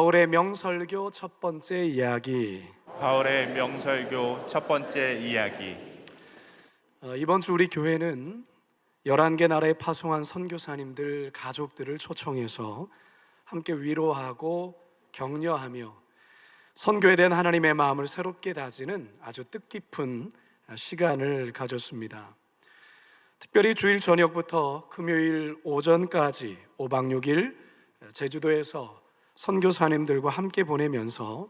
바울의 명설교 첫 번째 이야기. 바울의 명설교 첫 번째 이야기. 이번 주 우리 교회는 11개 나라에 파송한 선교사님들 가족들을 초청해서 함께 위로하고 격려하며 선교에 대한 하나님의 마음을 새롭게 다지는 아주 뜻깊은 시간을 가졌습니다. 특별히 주일 저녁부터 금요일 오전까지 5박 6일 제주도에서 선교사님들과 함께 보내면서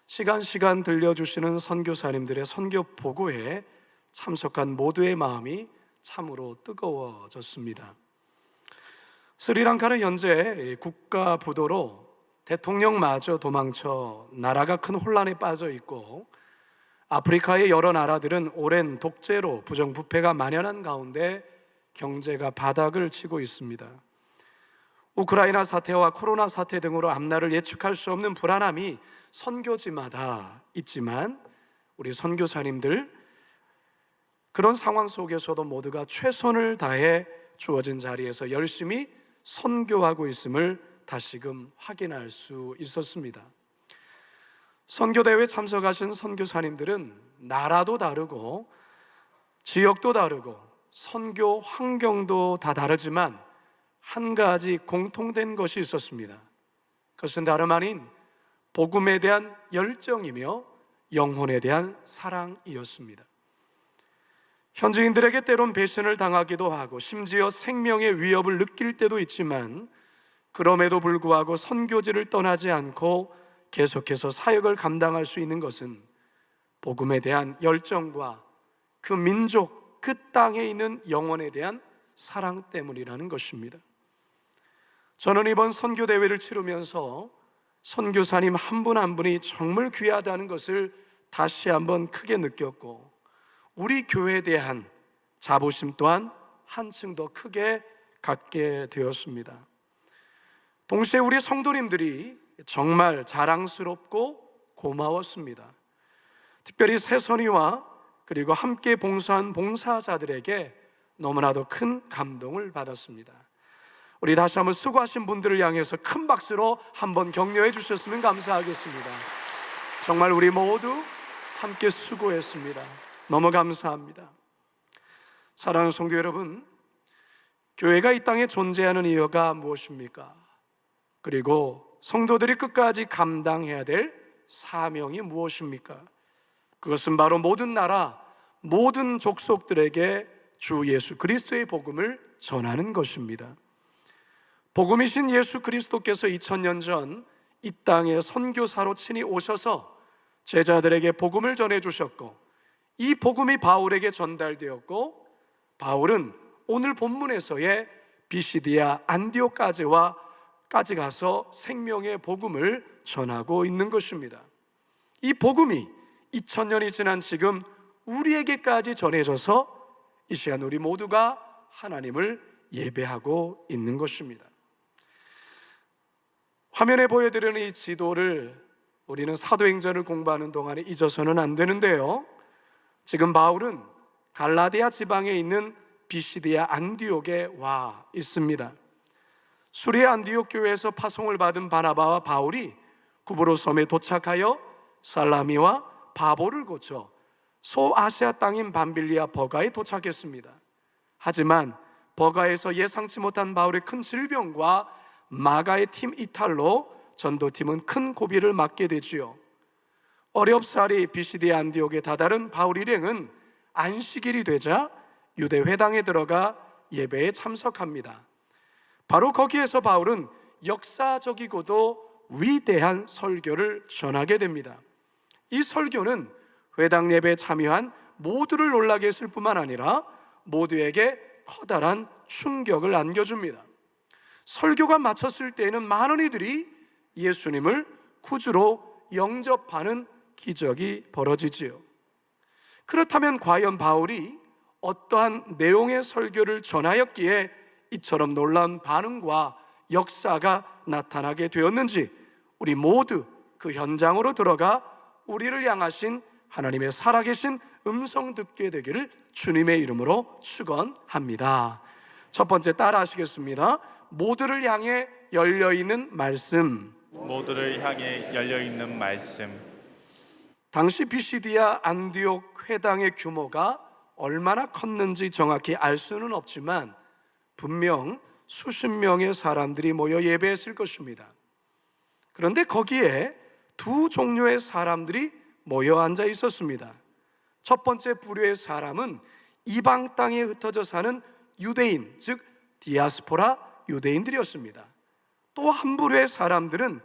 시간 들려주시는 선교사님들의 선교 보고에 참석한 모두의 마음이 참으로 뜨거워졌습니다. 스리랑카는 현재 국가 부도로 대통령마저 도망쳐 나라가 큰 혼란에 빠져 있고, 아프리카의 여러 나라들은 오랜 독재로 부정부패가 만연한 가운데 경제가 바닥을 치고 있습니다. 우크라이나 사태와 코로나 사태 등으로 앞날을 예측할 수 없는 불안함이 선교지마다 있지만, 우리 선교사님들 그런 상황 속에서도 모두가 최선을 다해 주어진 자리에서 열심히 선교하고 있음을 다시금 확인할 수 있었습니다. 선교대회에 참석하신 선교사님들은 나라도 다르고 지역도 다르고 선교 환경도 다 다르지만 한 가지 공통된 것이 있었습니다. 그것은 다름 아닌 복음에 대한 열정이며 영혼에 대한 사랑이었습니다. 현지인들에게 때론 배신을 당하기도 하고 심지어 생명의 위협을 느낄 때도 있지만, 그럼에도 불구하고 선교지를 떠나지 않고 계속해서 사역을 감당할 수 있는 것은 복음에 대한 열정과 그 민족, 그 땅에 있는 영혼에 대한 사랑 때문이라는 것입니다. 저는 이번 선교대회를 치르면서 선교사님 한 분 한 분이 정말 귀하다는 것을 다시 한번 크게 느꼈고, 우리 교회에 대한 자부심 또한 한층 더 크게 갖게 되었습니다. 동시에 우리 성도님들이 정말 자랑스럽고 고마웠습니다. 특별히 새선이와 그리고 함께 봉사한 봉사자들에게 너무나도 큰 감동을 받았습니다. 우리 다시 한번 수고하신 분들을 향해서 큰 박수로 한번 격려해 주셨으면 감사하겠습니다. 정말 우리 모두 함께 수고했습니다. 너무 감사합니다. 사랑하는 성도 여러분, 교회가 이 땅에 존재하는 이유가 무엇입니까? 그리고 성도들이 끝까지 감당해야 될 사명이 무엇입니까? 그것은 바로 모든 나라, 모든 족속들에게 주 예수 그리스도의 복음을 전하는 것입니다. 복음이신 예수 그리스도께서 2000년 전 이 땅에 선교사로 친히 오셔서 제자들에게 복음을 전해주셨고, 이 복음이 바울에게 전달되었고, 바울은 오늘 본문에서의 비시디아 안디옥까지 가서 생명의 복음을 전하고 있는 것입니다. 이 복음이 2000년이 지난 지금 우리에게까지 전해져서 이 시간 우리 모두가 하나님을 예배하고 있는 것입니다. 화면에 보여드리는 이 지도를 우리는 사도행전을 공부하는 동안에 잊어서는 안 되는데요, 지금 바울은 갈라디아 지방에 있는 비시디아 안디옥에 와 있습니다. 수리아 안디옥 교회에서 파송을 받은 바나바와 바울이 구브로 섬에 도착하여 살라미와 바보를 거쳐 소아시아 땅인 밤빌리아 버가에 도착했습니다. 하지만 버가에서 예상치 못한 바울의 큰 질병과 마가의 팀 이탈로 전도팀은 큰 고비를 맞게 되지요. 어렵사리 비시디아 안디옥에 다다른 바울 일행은 안식일이 되자 유대 회당에 들어가 예배에 참석합니다. 바로 거기에서 바울은 역사적이고도 위대한 설교를 전하게 됩니다. 이 설교는 회당 예배에 참여한 모두를 놀라게 했을 뿐만 아니라 모두에게 커다란 충격을 안겨줍니다. 설교가 마쳤을 때에는 많은 이들이 예수님을 구주로 영접하는 기적이 벌어지지요. 그렇다면 과연 바울이 어떠한 내용의 설교를 전하였기에 이처럼 놀라운 반응과 역사가 나타나게 되었는지, 우리 모두 그 현장으로 들어가 우리를 향하신 하나님의 살아계신 음성 듣게 되기를 주님의 이름으로 축원합니다. 첫 번째 따라 하시겠습니다. 모두를 향해 열려있는 말씀. 모두를 향해 열려 있는 말씀. 당시 비시디아 안디옥 회당의 규모가 얼마나 컸는지 정확히 알 수는 없지만 분명 수십 명의 사람들이 모여 예배했을 것입니다. 그런데 거기에 두 종류의 사람들이 모여 앉아 있었습니다. 첫 번째 부류의 사람은 이방 땅에 흩어져 사는 유대인, 즉 디아스포라 유대인들이었습니다. 또 한 부류의 사람들은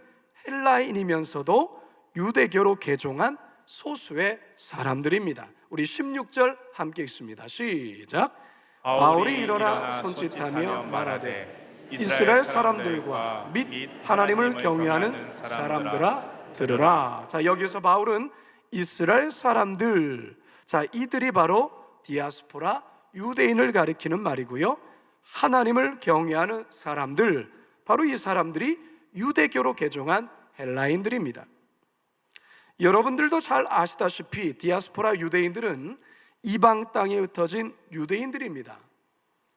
헬라인이면서도 유대교로 개종한 소수의 사람들입니다. 우리 16절 함께 읽습니다. 시작. 바울이 일어나 손짓하며 말하되 이스라엘 사람들과 및 하나님을 경외하는 사람들아 들으라. 자, 여기서 바울은 이스라엘 사람들, 자, 이들이 바로 디아스포라 유대인을 가리키는 말이고요. 하나님을 경외하는 사람들, 바로 이 사람들이 유대교로 개종한 헬라인들입니다. 여러분들도 잘 아시다시피 디아스포라 유대인들은 이방 땅에 흩어진 유대인들입니다.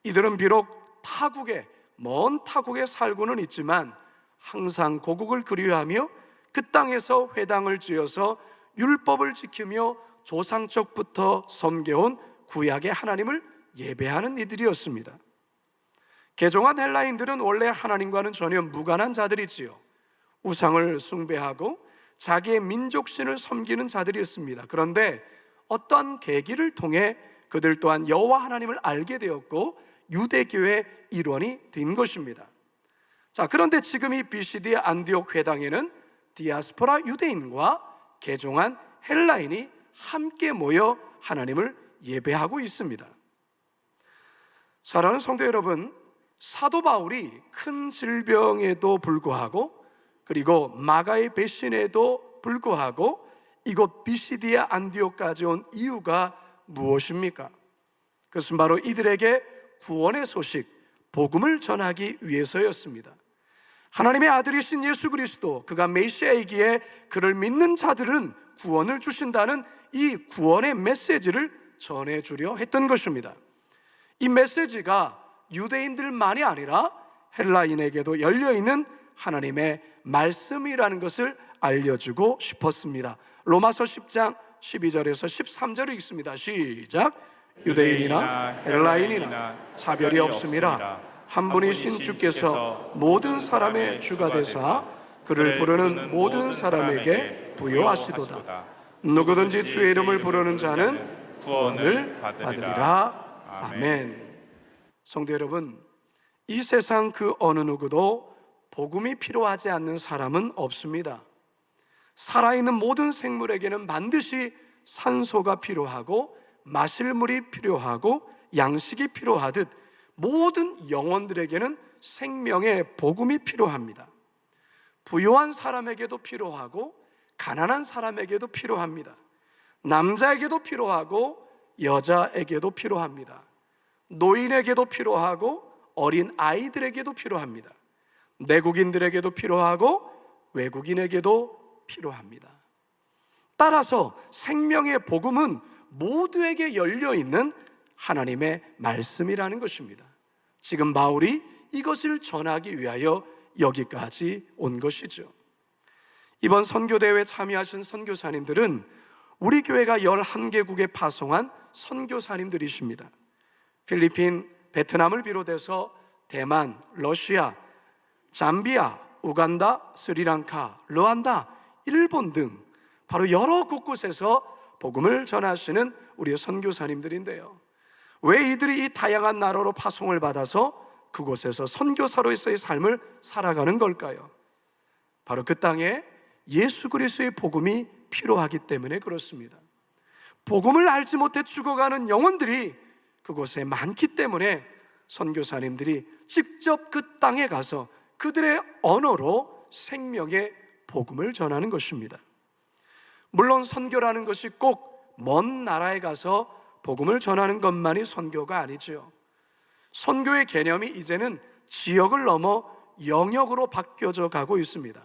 이들은 비록 타국에, 먼 타국에 살고는 있지만 항상 고국을 그리워하며 그 땅에서 회당을 지어서 율법을 지키며 조상적부터 섬겨온 구약의 하나님을 예배하는 이들이었습니다. 개종한 헬라인들은 원래 하나님과는 전혀 무관한 자들이지요. 우상을 숭배하고 자기의 민족신을 섬기는 자들이었습니다. 그런데 어떠한 계기를 통해 그들 또한 여호와 하나님을 알게 되었고 유대교의 일원이 된 것입니다. 자, 그런데 지금 이 비시디의 안디옥 회당에는 디아스포라 유대인과 개종한 헬라인이 함께 모여 하나님을 예배하고 있습니다. 사랑하는 성도 여러분, 사도 바울이 큰 질병에도 불구하고 그리고 마가의 배신에도 불구하고 이곳 비시디아 안디옥까지 온 이유가 무엇입니까? 그것은 바로 이들에게 구원의 소식, 복음을 전하기 위해서였습니다. 하나님의 아들이신 예수 그리스도, 그가 메시아이기에 그를 믿는 자들은 구원을 주신다는 이 구원의 메시지를 전해주려 했던 것입니다. 이 메시지가 유대인들만이 아니라 헬라인에게도 열려있는 하나님의 말씀이라는 것을 알려주고 싶었습니다. 로마서 10장 12절에서 13절을 읽습니다. 시작. 유대인이나 헬라인이나 차별이 없음이라 한 분이신 주께서 모든 사람의 주가 되사 그를 부르는 모든 사람에게 부여하시도다. 누구든지 주의 이름을 부르는 자는 구원을 받으리라. 아멘. 성도 여러분, 이 세상 그 어느 누구도 복음이 필요하지 않는 사람은 없습니다. 살아있는 모든 생물에게는 반드시 산소가 필요하고 마실 물이 필요하고 양식이 필요하듯 모든 영혼들에게는 생명의 복음이 필요합니다. 부유한 사람에게도 필요하고 가난한 사람에게도 필요합니다. 남자에게도 필요하고 여자에게도 필요합니다. 노인에게도 필요하고 어린 아이들에게도 필요합니다. 내국인들에게도 필요하고 외국인에게도 필요합니다. 따라서 생명의 복음은 모두에게 열려있는 하나님의 말씀이라는 것입니다. 지금 바울이 이것을 전하기 위하여 여기까지 온 것이죠. 이번 선교대회에 참여하신 선교사님들은 우리 교회가 11개국에 파송한 선교사님들이십니다. 필리핀, 베트남을 비롯해서 대만, 러시아, 잠비아, 우간다, 스리랑카, 르완다, 일본 등 바로 여러 곳곳에서 복음을 전하시는 우리 선교사님들인데요. 왜 이들이 이 다양한 나라로 파송을 받아서 그곳에서 선교사로서의 삶을 살아가는 걸까요? 바로 그 땅에 예수 그리스도의 복음이 필요하기 때문에 그렇습니다. 복음을 알지 못해 죽어가는 영혼들이 그곳에 많기 때문에 선교사님들이 직접 그 땅에 가서 그들의 언어로 생명의 복음을 전하는 것입니다. 물론 선교라는 것이 꼭 먼 나라에 가서 복음을 전하는 것만이 선교가 아니죠. 선교의 개념이 이제는 지역을 넘어 영역으로 바뀌어져 가고 있습니다.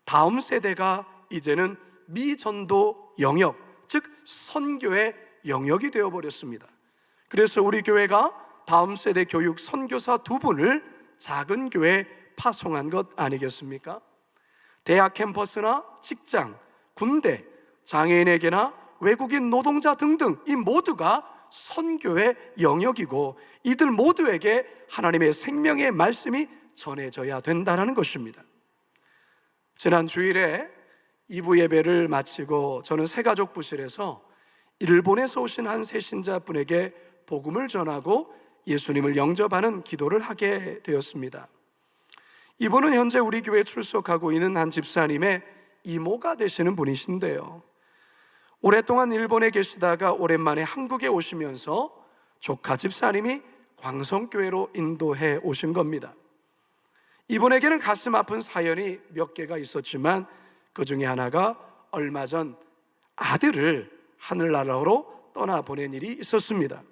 다음 세대가 이제는 미전도 영역, 즉 선교의 영역이 되어버렸습니다. 그래서 우리 교회가 다음 세대 교육 선교사 2분을 작은 교회에 파송한 것 아니겠습니까? 대학 캠퍼스나 직장, 군대, 장애인에게나 외국인 노동자 등등 이 모두가 선교의 영역이고 이들 모두에게 하나님의 생명의 말씀이 전해져야 된다는 것입니다. 지난 주일에 2부 예배를 마치고 저는 새가족 부실에서 일본에서 오신 한 새신자분에게 복음을 전하고 예수님을 영접하는 기도를 하게 되었습니다. 이분은 현재 우리 교회에 출석하고 있는 한 집사님의 이모가 되시는 분이신데요, 오랫동안 일본에 계시다가 오랜만에 한국에 오시면서 조카 집사님이 광성교회로 인도해 오신 겁니다. 이분에게는 가슴 아픈 사연이 몇 개가 있었지만 그 중에 하나가 얼마 전 아들을 하늘나라로 떠나보낸 일이 있었습니다.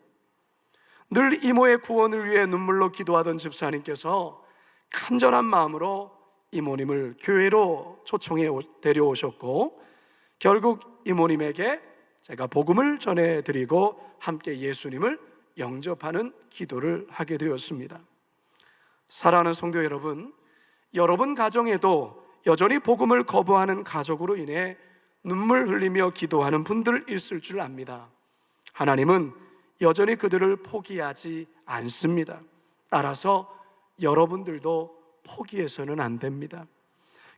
늘 이모의 구원을 위해 눈물로 기도하던 집사님께서 간절한 마음으로 이모님을 교회로 초청해 데려오셨고, 결국 이모님에게 제가 복음을 전해드리고 함께 예수님을 영접하는 기도를 하게 되었습니다. 사랑하는 성도 여러분, 여러분 가정에도 여전히 복음을 거부하는 가족으로 인해 눈물 흘리며 기도하는 분들 있을 줄 압니다. 하나님은 여전히 그들을 포기하지 않습니다. 따라서 여러분들도 포기해서는 안 됩니다.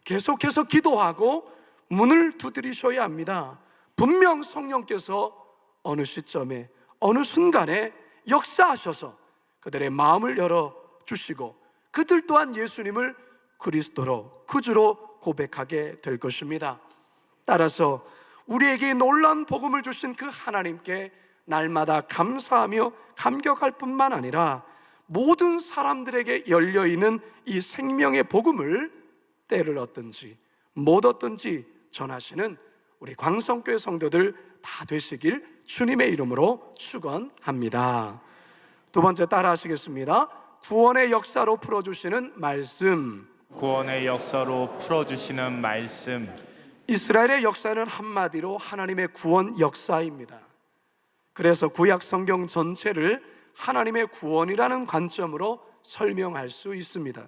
계속해서 기도하고 문을 두드리셔야 합니다. 분명 성령께서 어느 시점에 어느 순간에 역사하셔서 그들의 마음을 열어주시고 그들 또한 예수님을 그리스도로 구주로 고백하게 될 것입니다. 따라서 우리에게 놀라운 복음을 주신 그 하나님께 날마다 감사하며 감격할 뿐만 아니라 모든 사람들에게 열려있는 이 생명의 복음을 때를 얻든지 못 얻든지 전하시는 우리 광성교회 성도들 다 되시길 주님의 이름으로 축원합니다. 두 번째 따라 하시겠습니다. 구원의 역사로 풀어주시는 말씀. 구원의 역사로 풀어주시는 말씀. 이스라엘의 역사는 한마디로 하나님의 구원 역사입니다. 그래서 구약 성경 전체를 하나님의 구원이라는 관점으로 설명할 수 있습니다.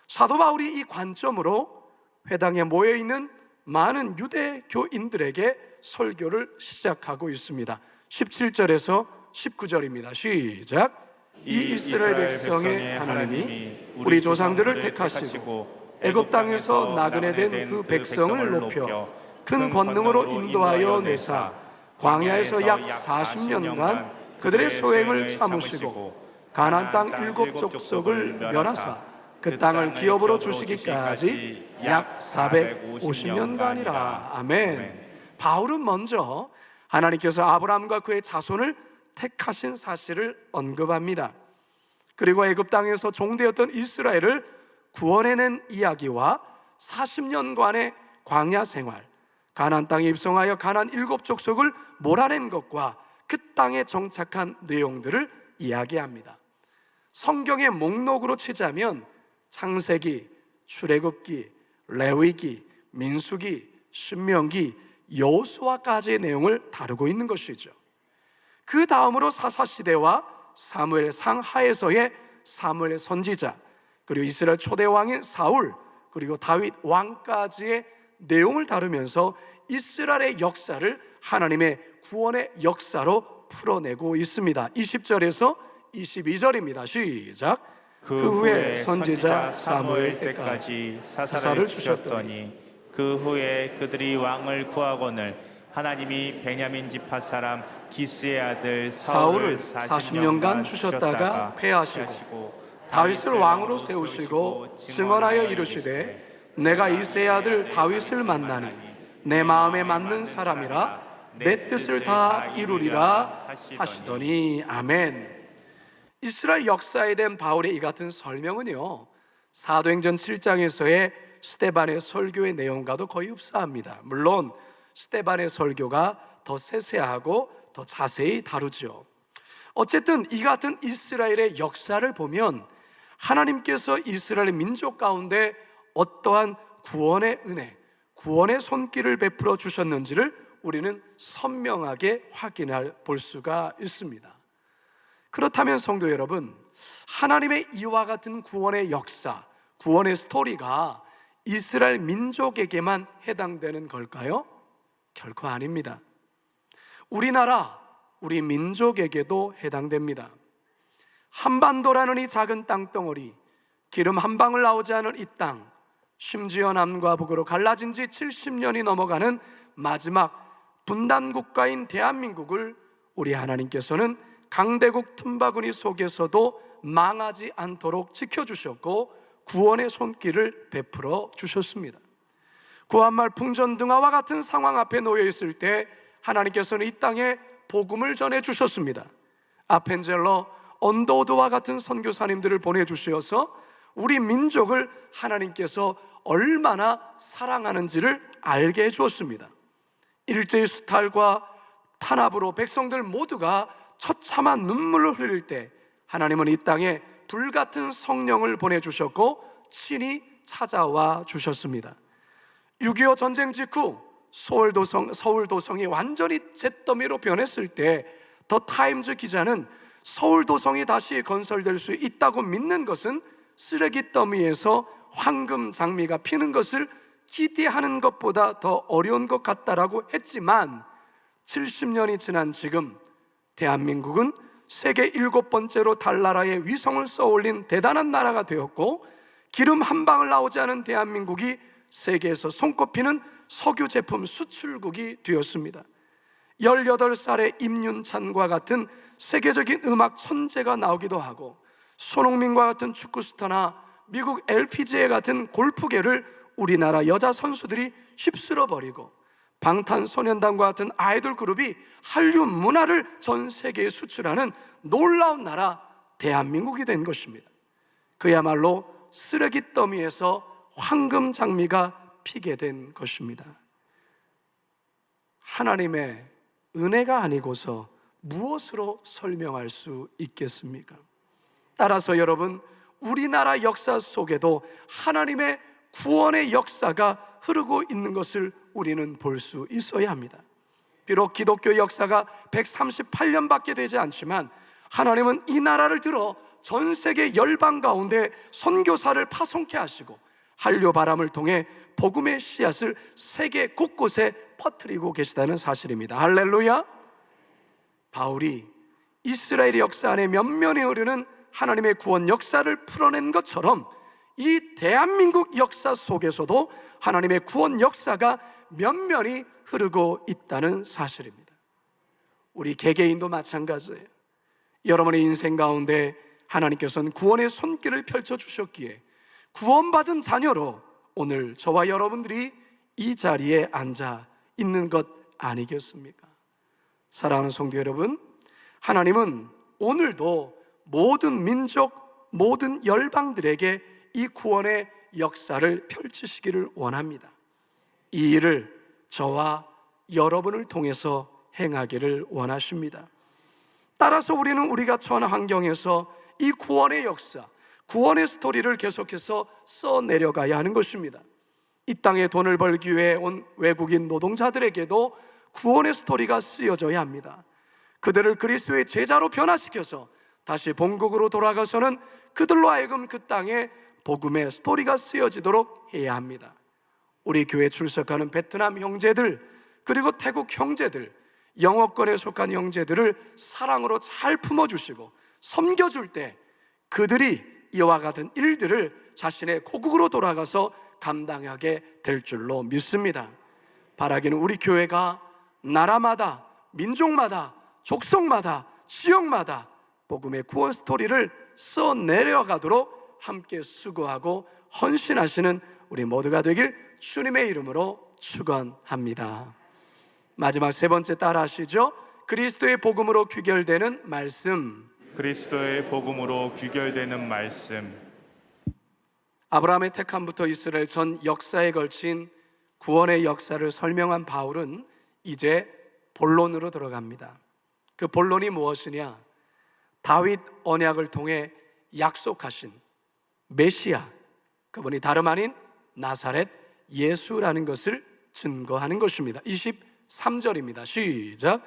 사도 바울이 이 관점으로 회당에 모여있는 많은 유대교인들에게 설교를 시작하고 있습니다. 17절에서 19절입니다. 시작. 이 이스라엘 백성의 하나님이 우리 조상들을 택하시고 애굽 땅에서 나그네 된 그 백성을 높여 큰 권능으로 인도하여 내사 광야에서 약 40년간 그들의 소행을 참으시고 가나안 땅 7 족속을 멸하사 그 땅을 기업으로 주시기까지 약 450년간이라. 아멘. 바울은 먼저 하나님께서 아브라함과 그의 자손을 택하신 사실을 언급합니다. 그리고 애굽 땅에서 종되었던 이스라엘을 구원해낸 이야기와 40년간의 광야 생활, 가나안 땅에 입성하여 가나안 7 족속을 몰아낸 것과 그 땅에 정착한 내용들을 이야기합니다. 성경의 목록으로 치자면 창세기, 출애굽기, 레위기, 민수기, 신명기, 여호수아까지의 내용을 다루고 있는 것이죠. 그 다음으로 사사시대와 사무엘 상하에서의 사무엘 선지자, 그리고 이스라엘 초대 왕인 사울, 그리고 다윗 왕까지의 내용을 다루면서 이스라엘의 역사를 하나님의 구원의 역사로 풀어내고 있습니다. 20절에서 22절입니다. 시작. 그 후에 선지자 사무엘 때까지 사사를 주셨더니 그 후에 그들이 왕을 구하거늘 하나님이 베냐민 지파 사람 기스의 아들 사울을 40년간 주셨다가 패하시고 다윗을 왕으로 세우시고 증언하여 이르시되 내가 이새의 아들 다윗을 만나니 내 마음에 맞는 사람이라 내 뜻을 다 이루리라 하시더니. 아멘. 이스라엘 역사에 대한 바울의 이 같은 설명은요, 사도행전 7장에서의 스데반의 설교의 내용과도 거의 흡사합니다. 물론 스데반의 설교가 더 세세하고 더 자세히 다루죠. 어쨌든 이 같은 이스라엘의 역사를 보면 하나님께서 이스라엘 민족 가운데 어떠한 구원의 은혜, 구원의 손길을 베풀어 주셨는지를 우리는 선명하게 확인할 볼 수가 있습니다. 그렇다면 성도 여러분, 하나님의 이와 같은 구원의 역사, 구원의 스토리가 이스라엘 민족에게만 해당되는 걸까요? 결코 아닙니다. 우리나라, 우리 민족에게도 해당됩니다. 한반도라는 이 작은 땅덩어리, 기름 한 방울 나오지 않은 이 땅, 심지어 남과 북으로 갈라진 지 70년이 넘어가는 마지막 분단국가인 대한민국을 우리 하나님께서는 강대국 틈바구니 속에서도 망하지 않도록 지켜주셨고 구원의 손길을 베풀어 주셨습니다. 구한말 풍전등화와 같은 상황 앞에 놓여 있을 때 하나님께서는 이 땅에 복음을 전해 주셨습니다. 아펜젤러, 언더우드와 같은 선교사님들을 보내주셔서 우리 민족을 하나님께서 얼마나 사랑하는지를 알게 해주었습니다. 일제의 수탈과 탄압으로 백성들 모두가 처참한 눈물을 흘릴 때 하나님은 이 땅에 불같은 성령을 보내주셨고 친히 찾아와 주셨습니다. 6.25 전쟁 직후 서울도성이 완전히 잿더미로 변했을 때 더 타임즈 기자는 서울도성이 다시 건설될 수 있다고 믿는 것은 쓰레기 더미에서 황금 장미가 피는 것을 기대하는 것보다 더 어려운 것 같다라고 했지만 70년이 지난 지금 대한민국은 세계 7번째로 달나라의 위성을 쏘올린 대단한 나라가 되었고 기름 한 방울 나오지 않은 대한민국이 세계에서 손꼽히는 석유 제품 수출국이 되었습니다. 18살의 임윤찬과 같은 세계적인 음악 천재가 나오기도 하고 손흥민과 같은 축구 스타나 미국 LPGA 같은 골프계를 우리나라 여자 선수들이 휩쓸어 버리고 방탄소년단과 같은 아이돌 그룹이 한류 문화를 전 세계에 수출하는 놀라운 나라 대한민국이 된 것입니다. 그야말로 쓰레기 더미에서 황금 장미가 피게 된 것입니다. 하나님의 은혜가 아니고서 무엇으로 설명할 수 있겠습니까? 따라서 여러분, 우리나라 역사 속에도 하나님의 구원의 역사가 흐르고 있는 것을 우리는 볼 수 있어야 합니다. 비록 기독교 역사가 138년밖에 되지 않지만 하나님은 이 나라를 들어 전 세계 열방 가운데 선교사를 파송케 하시고 한류 바람을 통해 복음의 씨앗을 세계 곳곳에 퍼뜨리고 계시다는 사실입니다. 할렐루야! 바울이 이스라엘의 역사 안에 면면에 흐르는 하나님의 구원 역사를 풀어낸 것처럼 이 대한민국 역사 속에서도 하나님의 구원 역사가 면면히 흐르고 있다는 사실입니다. 우리 개개인도 마찬가지예요. 여러분의 인생 가운데 하나님께서는 구원의 손길을 펼쳐주셨기에 구원받은 자녀로 오늘 저와 여러분들이 이 자리에 앉아 있는 것 아니겠습니까? 사랑하는 성도 여러분, 하나님은 오늘도 모든 민족, 모든 열방들에게 이 구원의 역사를 펼치시기를 원합니다. 이 일을 저와 여러분을 통해서 행하기를 원하십니다. 따라서 우리는 우리가 처한 환경에서 이 구원의 역사, 구원의 스토리를 계속해서 써내려가야 하는 것입니다. 이 땅에 돈을 벌기 위해 온 외국인 노동자들에게도 구원의 스토리가 쓰여져야 합니다. 그들을 그리스도의 제자로 변화시켜서 다시 본국으로 돌아가서는 그들로 하여금 그 땅에 복음의 스토리가 쓰여지도록 해야 합니다. 우리 교회에 출석하는 베트남 형제들, 그리고 태국 형제들, 영어권에 속한 형제들을 사랑으로 잘 품어주시고 섬겨줄 때 그들이 이와 같은 일들을 자신의 고국으로 돌아가서 감당하게 될 줄로 믿습니다. 바라기는 우리 교회가 나라마다, 민족마다, 족속마다, 지역마다 복음의 구원 스토리를 써내려가도록 함께 수고하고 헌신하시는 우리 모두가 되길 주님의 이름으로 축원합니다. 마지막 세 번째 따라 하시죠. 그리스도의 복음으로 귀결되는 말씀. 그리스도의 복음으로 귀결되는 말씀. 아브라함의 택함부터 이스라엘 전 역사에 걸친 구원의 역사를 설명한 바울은 이제 본론으로 들어갑니다. 그 본론이 무엇이냐? 다윗 언약을 통해 약속하신 메시아, 그분이 다름 아닌 나사렛 예수라는 것을 증거하는 것입니다. 23절입니다. 시작.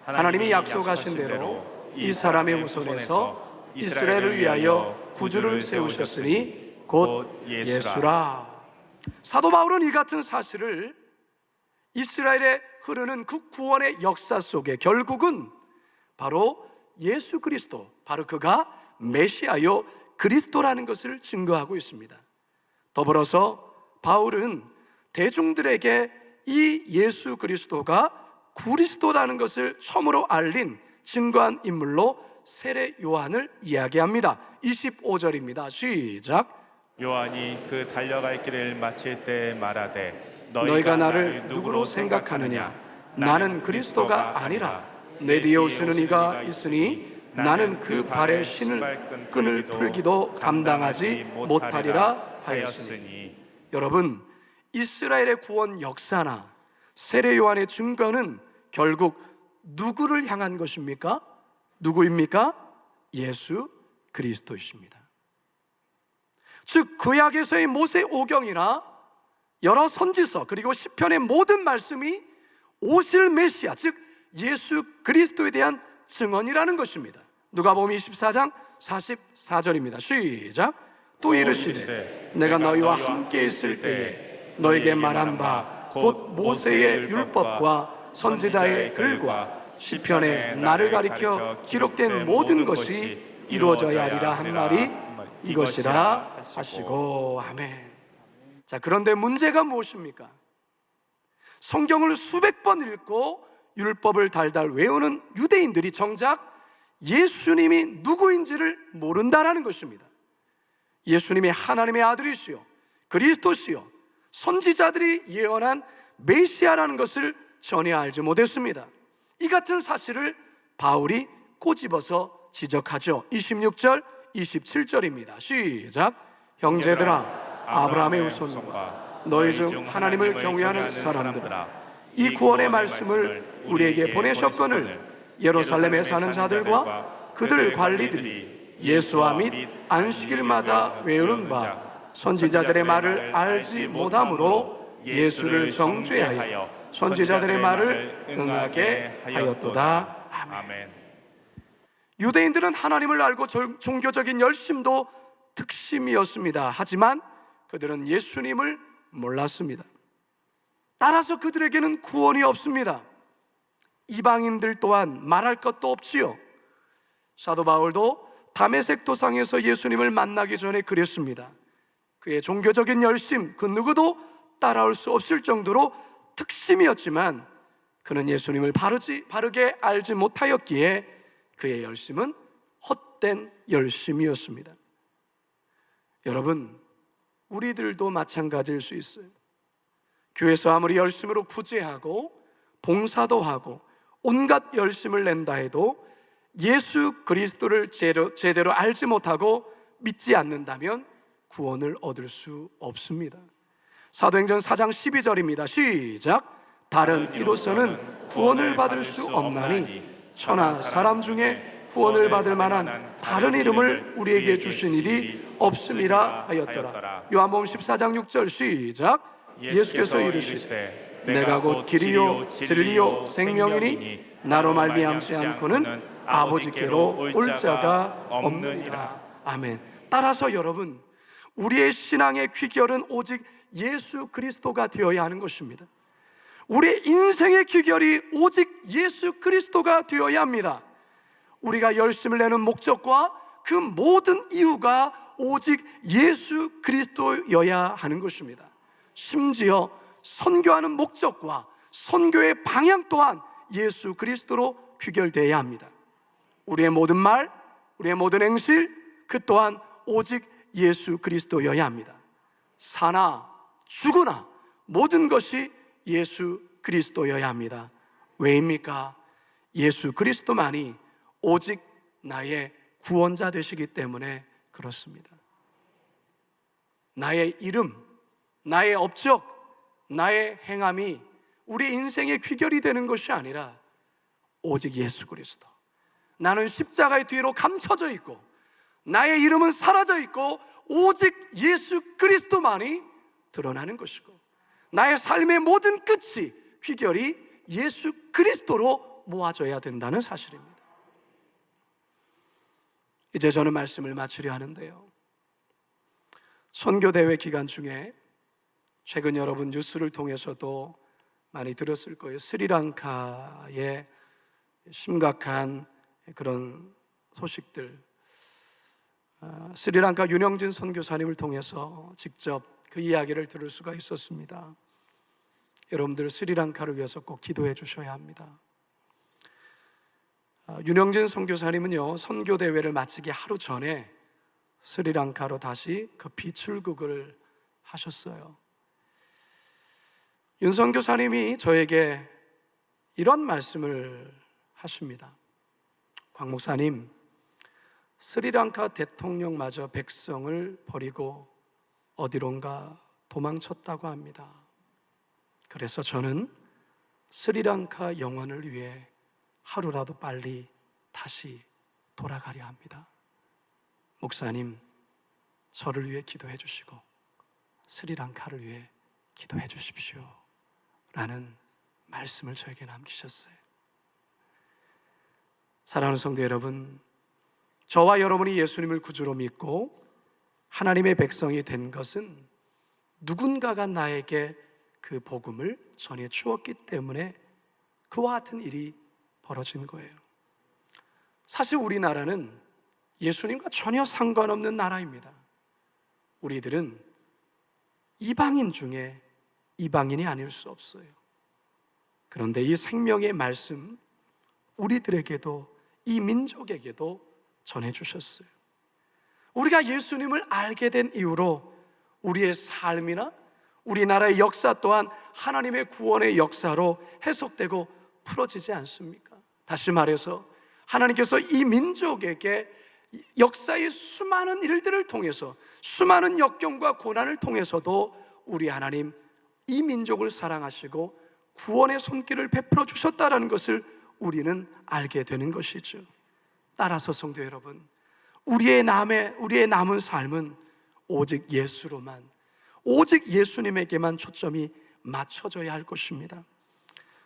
하나님이 약속하신 대로 이 사람의 후손에서 이스라엘을 위하여 구주를 세우셨으니 곧 예수라. 사도 바울은 이 같은 사실을 이스라엘에 흐르는 그 구원의 역사 속에 결국은 바로 예수 그리스도, 바로 그가 메시아요 그리스도라는 것을 증거하고 있습니다. 더불어서 바울은 대중들에게 이 예수 그리스도가 그리스도라는 것을 처음으로 알린 증거한 인물로 세례 요한을 이야기합니다. 25절입니다. 시작. 요한이 그 달려갈 길을 마칠 때 말하되 너희가 나를 누구로 생각하느냐? 나는 그리스도가 아니라 내 뒤에 오시는 이가 있으니 나는 그 발에 신을 끈을 풀기도 감당하지 못하리라 하였으니. 여러분, 이스라엘의 구원 역사나 세례 요한의 증거는 결국 누구를 향한 것입니까? 누구입니까? 예수 그리스도이십니다. 즉 구약에서의 모세 오경이나 여러 선지서 그리고 시편의 모든 말씀이 오실 메시아, 즉 예수 그리스도에 대한 증언이라는 것입니다. 누가복음 24장 44절입니다. 시작. 또 이르시되 내가 너희와 함께 있을 때에 너희에게 말한 바 곧 모세의 율법과 선지자의 글과 시편에 나를 가리켜 기록된 모든 것이 이루어져야 하리라 한 말이 이것이라 하시고. 아멘. 자, 그런데 문제가 무엇입니까? 성경을 수백 번 읽고 율법을 달달 외우는 유대인들이 정작 예수님이 누구인지를 모른다라는 것입니다. 예수님이 하나님의 아들이시요 그리스도시요 선지자들이 예언한 메시아라는 것을 전혀 알지 못했습니다. 이 같은 사실을 바울이 꼬집어서 지적하죠. 26절 27절입니다 시작. 형제들아, 아브라함의 후손과 너희 중 하나님을 경외하는 사람들아, 이 구원의 말씀을 우리에게 보내셨거늘 예루살렘에 사는 자들과 그들 관리들이 예수와 및 안식일마다 외우는 바 선지자들의 말을 알지 못함으로 예수를 정죄하여 선지자들의 말을 응하게 하였도다. 아멘. 유대인들은 하나님을 알고 종교적인 열심도 특심이었습니다. 하지만 그들은 예수님을 몰랐습니다. 따라서 그들에게는 구원이 없습니다. 이방인들 또한 말할 것도 없지요. 사도 바울도 다메섹 도상에서 예수님을 만나기 전에 그랬습니다. 그의 종교적인 열심, 그 누구도 따라올 수 없을 정도로 특심이었지만 그는 예수님을 바르게 알지 못하였기에 그의 열심은 헛된 열심이었습니다. 여러분, 우리들도 마찬가지일 수 있어요. 교회에서 아무리 열심으로 구제하고 봉사도 하고 온갖 열심을 낸다 해도 예수 그리스도를 제대로 알지 못하고 믿지 않는다면 구원을 얻을 수 없습니다. 사도행전 4장 12절입니다 시작. 다른 이로서는 구원을 받을 수 없나니 천하 사람 중에 구원을 받을 만한 다른 이름을 우리에게 주신 일이 없음이라 하였더라. 요한복음 14장 6절 시작. 예수께서 이르시되 내가 곧 길이요 진리요 생명이니 나로 말미암지 않고는 아버지께로 올 자가 없느니라. 아멘. 따라서 여러분, 우리의 신앙의 귀결은 오직 예수 그리스도가 되어야 하는 것입니다. 우리의 인생의 귀결이 오직 예수 그리스도가 되어야 합니다. 우리가 열심을 내는 목적과 그 모든 이유가 오직 예수 그리스도여야 하는 것입니다. 심지어 선교하는 목적과 선교의 방향 또한 예수 그리스도로 귀결되어야 합니다. 우리의 모든 말, 우리의 모든 행실, 그 또한 오직 예수 그리스도여야 합니다. 사나 죽으나 모든 것이 예수 그리스도여야 합니다. 왜입니까? 예수 그리스도만이 오직 나의 구원자 되시기 때문에 그렇습니다. 나의 이름, 나의 업적, 나의 행함이 우리 인생의 귀결이 되는 것이 아니라 오직 예수 그리스도. 나는 십자가의 뒤로 감춰져 있고 나의 이름은 사라져 있고 오직 예수 그리스도만이 드러나는 것이고 나의 삶의 모든 끝이 귀결이 예수 그리스도로 모아져야 된다는 사실입니다. 이제 저는 말씀을 마치려 하는데요, 선교대회 기간 중에 최근 여러분 뉴스를 통해서도 많이 들었을 거예요. 스리랑카의 심각한 그런 소식들, 스리랑카 윤영진 선교사님을 통해서 직접 그 이야기를 들을 수가 있었습니다. 여러분들 스리랑카를 위해서 꼭 기도해 주셔야 합니다. 윤영진 선교사님은요, 선교대회를 마치기 하루 전에 스리랑카로 다시 급히 출국을 하셨어요. 윤 선교사님이 저에게 이런 말씀을 하십니다. 광 목사님, 스리랑카 대통령마저 백성을 버리고 어디론가 도망쳤다고 합니다. 그래서 저는 스리랑카 영혼을 위해 하루라도 빨리 다시 돌아가려 합니다. 목사님, 저를 위해 기도해 주시고 스리랑카를 위해 기도해 주십시오 라는 말씀을 저에게 남기셨어요. 사랑하는 성도 여러분, 저와 여러분이 예수님을 구주로 믿고 하나님의 백성이 된 것은 누군가가 나에게 그 복음을 전해 주었기 때문에 그와 같은 일이 벌어진 거예요. 사실 우리나라는 예수님과 전혀 상관없는 나라입니다. 우리들은 이방인 중에 이방인이 아닐 수 없어요. 그런데 이 생명의 말씀, 우리들에게도, 이 민족에게도 전해주셨어요. 우리가 예수님을 알게 된 이후로 우리의 삶이나 우리나라의 역사 또한 하나님의 구원의 역사로 해석되고 풀어지지 않습니까? 다시 말해서 하나님께서 이 민족에게 역사의 수많은 일들을 통해서, 수많은 역경과 고난을 통해서도 우리 하나님, 이 민족을 사랑하시고 구원의 손길을 베풀어 주셨다는 것을 우리는 알게 되는 것이죠. 따라서 성도 여러분, 우리의 남은 삶은 오직 예수로만, 오직 예수님에게만 초점이 맞춰져야 할 것입니다.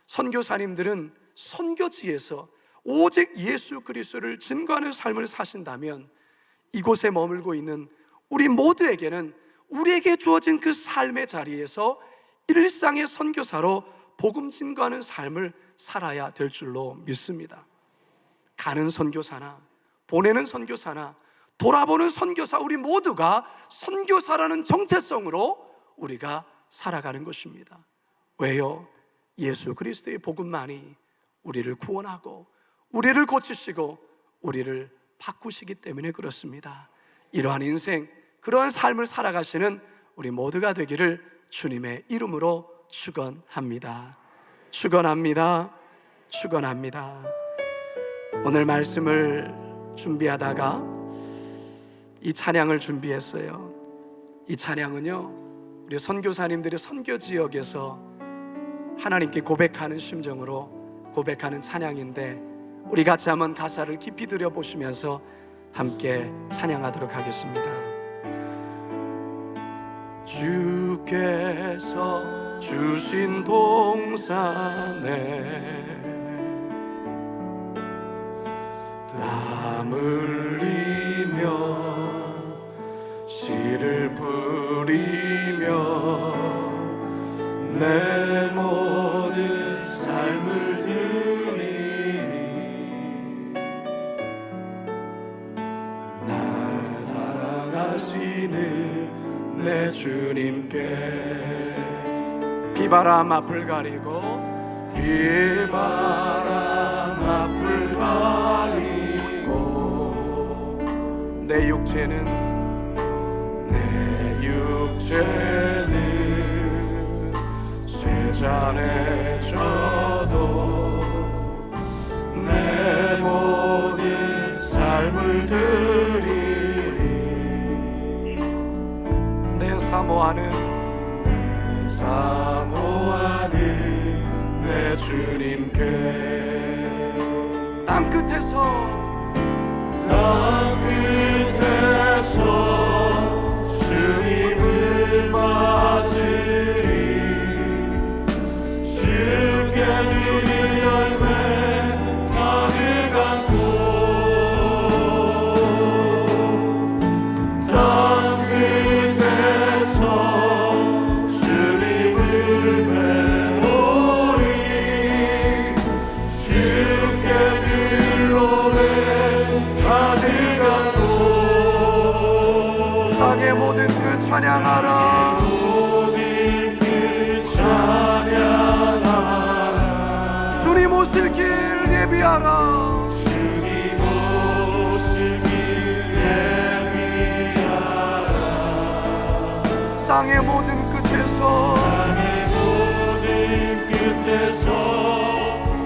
선교사님들은 선교지에서 오직 예수 그리스도를 증거하는 삶을 사신다면 이곳에 머물고 있는 우리 모두에게는 우리에게 주어진 그 삶의 자리에서 일상의 선교사로 복음 증거하는 삶을 살아야 될 줄로 믿습니다. 가는 선교사나 보내는 선교사나 돌아보는 선교사, 우리 모두가 선교사라는 정체성으로 우리가 살아가는 것입니다. 왜요? 예수 그리스도의 복음만이 우리를 구원하고 우리를 고치시고 우리를 바꾸시기 때문에 그렇습니다. 이러한 인생, 그러한 삶을 살아가시는 우리 모두가 되기를 주님의 이름으로 축원합니다. 축원합니다. 축원합니다. 오늘 말씀을 준비하다가 이 찬양을 준비했어요. 이 찬양은요, 우리 선교사님들이 선교 지역에서 하나님께 고백하는 심정으로 고백하는 찬양인데, 우리 같이 한번 가사를 깊이 들여보시면서 함께 찬양하도록 하겠습니다. 주께서 주신 동산에 땀 흘리며 씨를 뿌리며 내 모든 삶을 드리니 날 사랑하시는 내 주님께 비바람 앞을 가리고 비바람 앞을 가리고 내 육체는 쇠잔에 져도 내 모든 삶을 드리리 내 사모하는 내 주님께 땅 끝에서 주님을 맞으리 주께 드릴 열매 가득한 곳 땅 끝에서 주님 예비하라. 주님 오실 길 예비하라. 땅의 모든 끝에서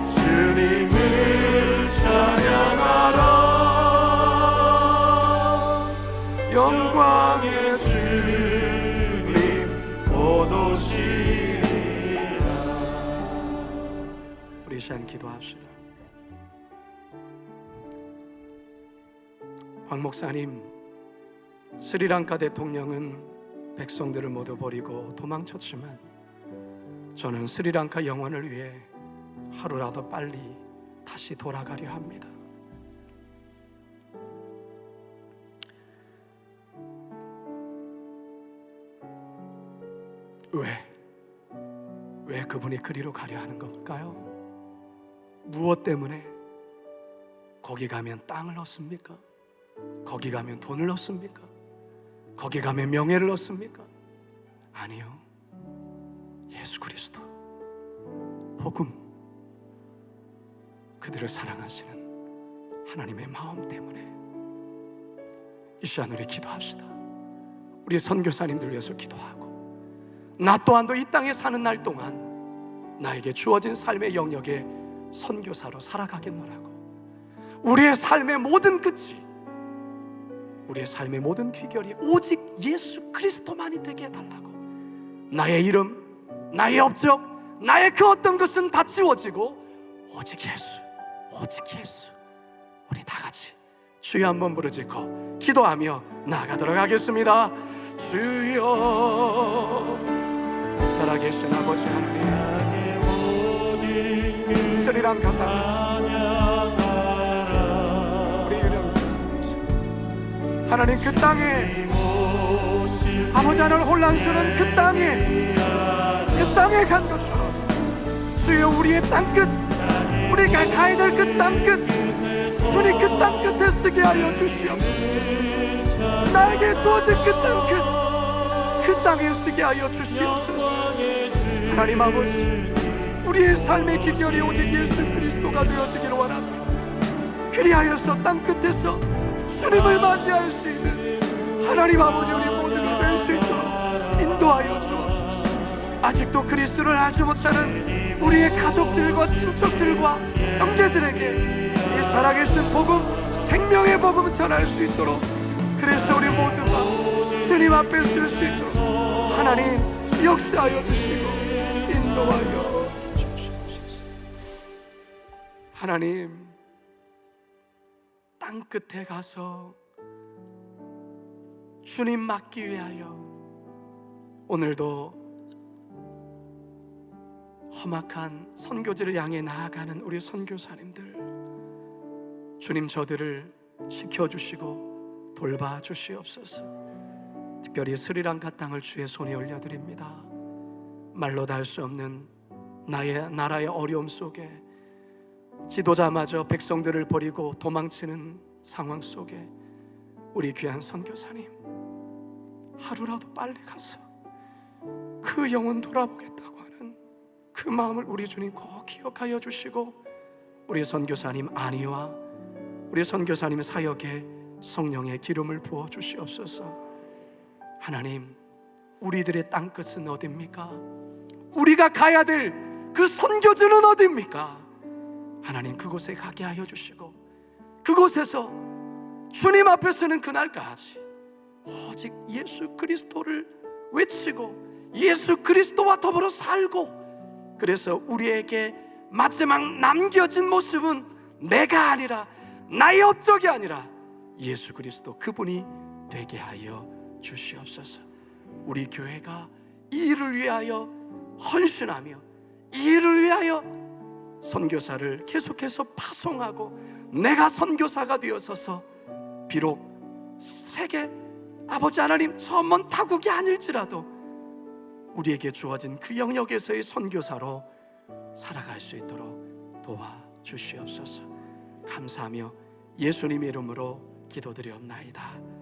주님을 찬양하라. 영광의 주님 곧 오시리라. 우리 시간 기도합시다. 황 목사님, 스리랑카 대통령은 백성들을 모두 버리고 도망쳤지만 저는 스리랑카 영원을 위해 하루라도 빨리 다시 돌아가려 합니다. 왜 그분이 그리로 가려 하는 걸까요? 무엇 때문에? 거기 가면 땅을 얻습니까? 거기 가면 돈을 얻습니까? 거기 가면 명예를 얻습니까? 아니요. 예수 그리스도, 복음, 그들을 사랑하시는 하나님의 마음 때문에. 이 시간 우리 기도합시다. 우리 선교사님들 위해서 기도하고, 나 또한도 이 땅에 사는 날 동안 나에게 주어진 삶의 영역에 선교사로 살아가겠노라고. 우리의 삶의 모든 끝이, 우리의 삶의 모든 귀결이 오직 예수 그리스도만이 되게 해달라고. 나의 이름, 나의 업적, 나의 그 어떤 것은 다 지워지고 오직 예수, 오직 예수. 우리 다 같이 주여 한번 부르짖고 기도하며 나아가도록 하겠습니다. 주여, 살아계신 아버지 하나님, 스리랑카 땅을 우리 유령들에서 하나님, 그 땅에 아버지 하나님 혼란스러운 그 땅에 간 것처럼 주여, 우리의 땅끝, 우리가 가야 될 그 땅끝, 주님 그 땅끝에 쓰게 하여 주시옵소서. 나에게 주어진 그 땅끝, 그 땅에 쓰게 하여 주시옵소서. 하나님 아버지, 우리의 삶의 기결이 오직 예수 그리스도가 되어지기를 원합니다. 그리하여서 땅끝에서 주님을 맞이할 수 있는 하나님 아버지, 우리 모두가 될 수 있도록 인도하여 주옵소서. 아직도 그리스도를 알지 못하는 우리의 가족들과 친척들과 형제들에게 이 살아계신 복음, 생명의 복음을 전할 수 있도록, 그래서 우리 모두가 주님 앞에 설 수 있도록 하나님 역사하여 주시고 인도하여 주시옵소서. 하나님, 땅 끝에 가서 주님 맞기 위하여 오늘도 험악한 선교지를 향해 나아가는 우리 선교사님들, 주님 저들을 지켜주시고 돌봐주시옵소서. 특별히 스리랑카 땅을 주의 손에 올려드립니다. 말로 다 할 수 없는 나라의 어려움 속에 지도자마저 백성들을 버리고 도망치는 상황 속에 우리 귀한 선교사님, 하루라도 빨리 가서 그 영혼 돌아보겠다고 하는 그 마음을 우리 주님 꼭 기억하여 주시고, 우리 선교사님 안위와 우리 선교사님 사역에 성령의 기름을 부어 주시옵소서. 하나님, 우리들의 땅끝은 어디입니까? 우리가 가야 될 그 선교지는 어디입니까? 하나님, 그곳에 가게 하여 주시고 그곳에서 주님 앞에 서는 그날까지 오직 예수 그리스도를 외치고 예수 그리스도와 더불어 살고, 그래서 우리에게 마지막 남겨진 모습은 내가 아니라, 나의 업적이 아니라 예수 그리스도 그분이 되게 하여 주시옵소서. 우리 교회가 이 일을 위하여 헌신하며 이 일을 위하여 선교사를 계속해서 파송하고, 내가 선교사가 되어서서 비록 세계 아버지 하나님 저 먼 타국이 아닐지라도 우리에게 주어진 그 영역에서의 선교사로 살아갈 수 있도록 도와주시옵소서. 감사하며 예수님의 이름으로 기도드리옵나이다.